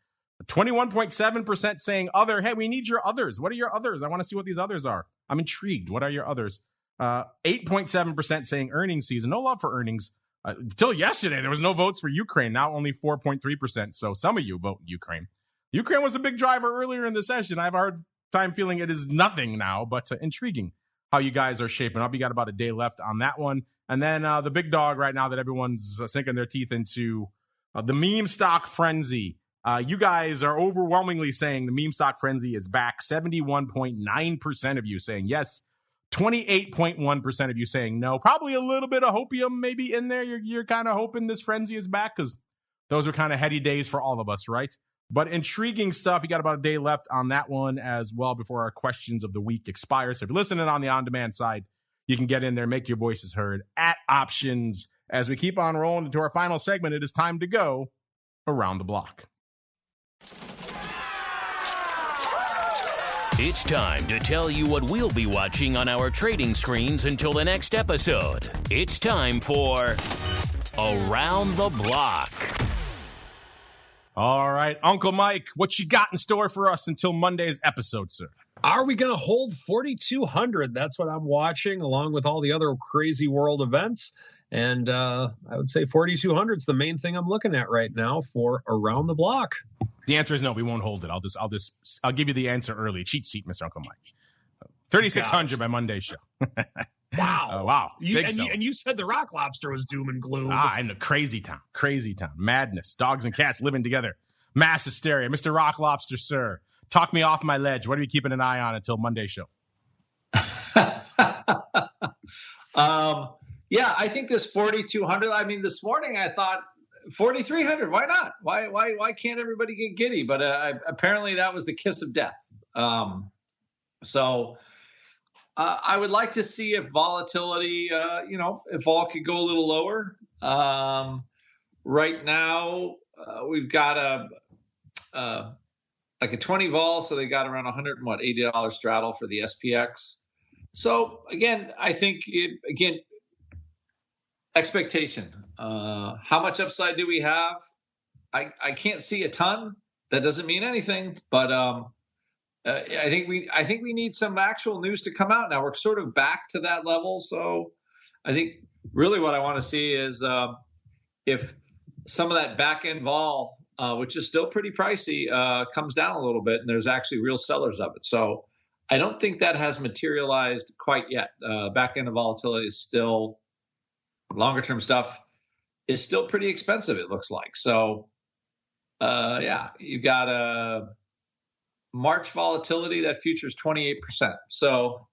21.7% saying other. Hey, we need your others. What are your others? I want to see what these others are. I'm intrigued. What are your others? 8.7% saying earnings season. No love for earnings. Until yesterday, there was no votes for Ukraine. Now only 4.3%. So some of you vote Ukraine. Ukraine was a big driver earlier in the session. I have a hard time feeling it is nothing now, but intriguing how you guys are shaping up. You got about a day left on that one. And then the big dog right now that everyone's sinking their teeth into, the meme stock frenzy. You guys are overwhelmingly saying the meme stock frenzy is back. 71.9% of you saying yes. 28.1% of you saying no. Probably a little bit of hopium maybe in there. You're kind of hoping this frenzy is back because those are kind of heady days for all of us, right? But intriguing stuff. You got about a day left on that one as well before our questions of the week expire. So if you're listening on the on-demand side, you can get in there, make your voices heard at Options. As we keep on rolling into our final segment, it is time to go around the block.
It's time to tell you what we'll be watching on our trading screens until the next episode. It's time for Around the Block.
All right, Uncle Mike, what you got in store for us until Monday's episode, sir?
Are we going to hold 4,200? That's what I'm watching, along with all the other crazy world events. And I would say 4,200 is the main thing I'm looking at right now for Around the Block.
The answer is no. We won't hold it. I'll give you the answer early. Cheat sheet, Mr. Uncle Mike. 3,600 by Monday's show.
Wow!
Wow!
And you said the Rock Lobster was doom and gloom.
In a crazy town, madness, dogs and cats living together, mass hysteria. Mr. Rock Lobster, sir, talk me off my ledge. What are you keeping an eye on until Monday's show?
Yeah, I think this 4,200. I mean, this morning I thought 4,300. Why not? Why can't everybody get giddy? But apparently that was the kiss of death. So I would like to see if volatility, if vol could go a little lower. Right now, we've got a 20 vol, so they got around $180 straddle for the SPX. So again, I think expectation. How much upside do we have? I can't see a ton. That doesn't mean anything, but I think we need some actual news to come out now. We're sort of back to that level, so I think really what I want to see is if some of that back end vol, which is still pretty pricey, comes down a little bit, and there's actually real sellers of it. So I don't think that has materialized quite yet. Back end of volatility is still, longer term stuff is still pretty expensive, it looks like. So you've got a March volatility, that future's 28%. So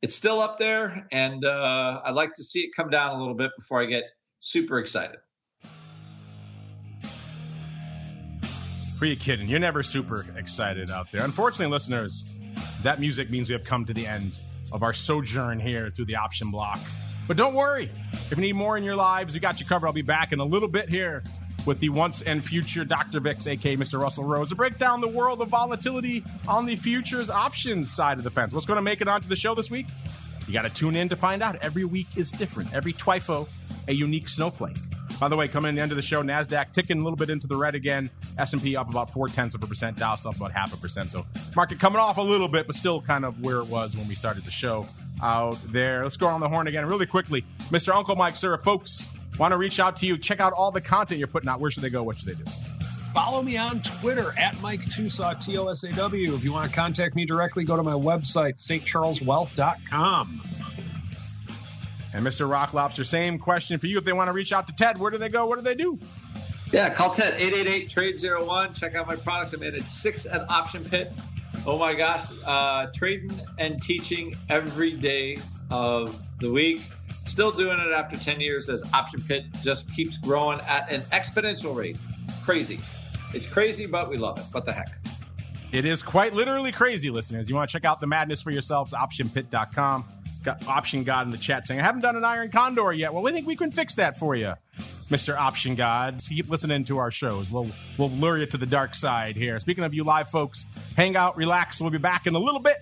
it's still up there, and I'd like to see it come down a little bit before I get super excited.
Who are you kidding? You're never super excited out there. Unfortunately, listeners, that music means we have come to the end of our sojourn here through the option block. But don't worry. If you need more in your lives, we got you covered. I'll be back in a little bit here with the once and future Dr. Vix, a.k.a. Mr. Russell Rose, to break down the world of volatility on the futures options side of the fence. What's going to make it onto the show this week? You got to tune in to find out. Every week is different. Every TWIFO, a unique snowflake. By the way, coming in the end of the show, NASDAQ ticking a little bit into the red again. S&P up about 0.4%. Dow still up about 0.5%. So market coming off a little bit, but still kind of where it was when we started the show out there. Let's go on the horn again really quickly. Mr. Uncle Mike, sir, if folks want to reach out to you, check out all the content you're putting out. Where should they go? What should they do?
Follow me on Twitter at Mike Tusaw, TOSAW. If you want to contact me directly, go to my website, stcharleswealth.com.
And Mr. Rock Lobster, same question for you. If they want to reach out to Ted, where do they go? What do they do?
Yeah, call Ted, 888-TRADE-01. Check out my products. I'm at 6 at Option Pit. Oh, my gosh. Trading and teaching every day of the week. Still doing it after 10 years as Option Pit just keeps growing at an exponential rate. Crazy. It's crazy, but we love it. What the heck?
It is quite literally crazy, listeners. You want to check out the madness for yourselves, optionpit.com. Got Option God in the chat saying, I haven't done an Iron Condor yet. Well, we think we can fix that for you, Mr. Option God. So keep listening to our shows. We'll lure you to the dark side here. Speaking of you live folks, hang out, relax. We'll be back in a little bit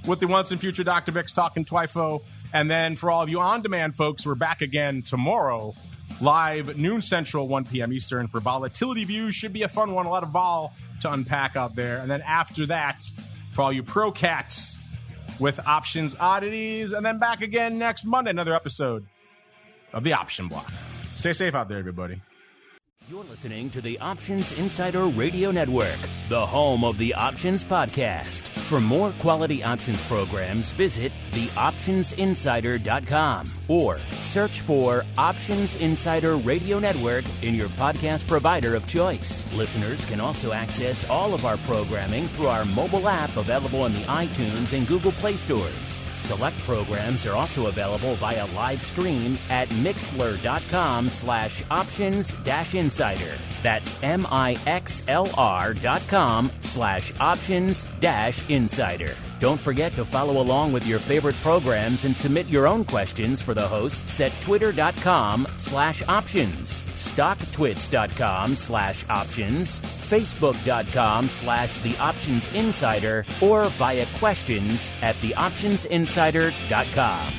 with the once and future Dr. Vix talking TWIFO. And then for all of you on-demand folks, we're back again tomorrow, live noon Central, 1 p.m. Eastern for Volatility Views. Should be a fun one. A lot of vol to unpack out there. And then after that, for all you pro cats, with Options Oddities, and then back again next Monday, another episode of the Option Block. Stay safe out there, everybody.
You're listening to the Options Insider Radio Network, the home of the Options Podcast. For more quality options programs, visit theoptionsinsider.com or search for Options Insider Radio Network in your podcast provider of choice. Listeners can also access all of our programming through our mobile app available in the iTunes and Google Play stores. Select programs are also available via live stream at mixlr.com/options-insider. That's mixlr.com/options-insider. Don't forget to follow along with your favorite programs and submit your own questions for the hosts at twitter.com/options, stocktwits.com/options, facebook.com/theoptionsinsider, or via questions at theoptionsinsider.com.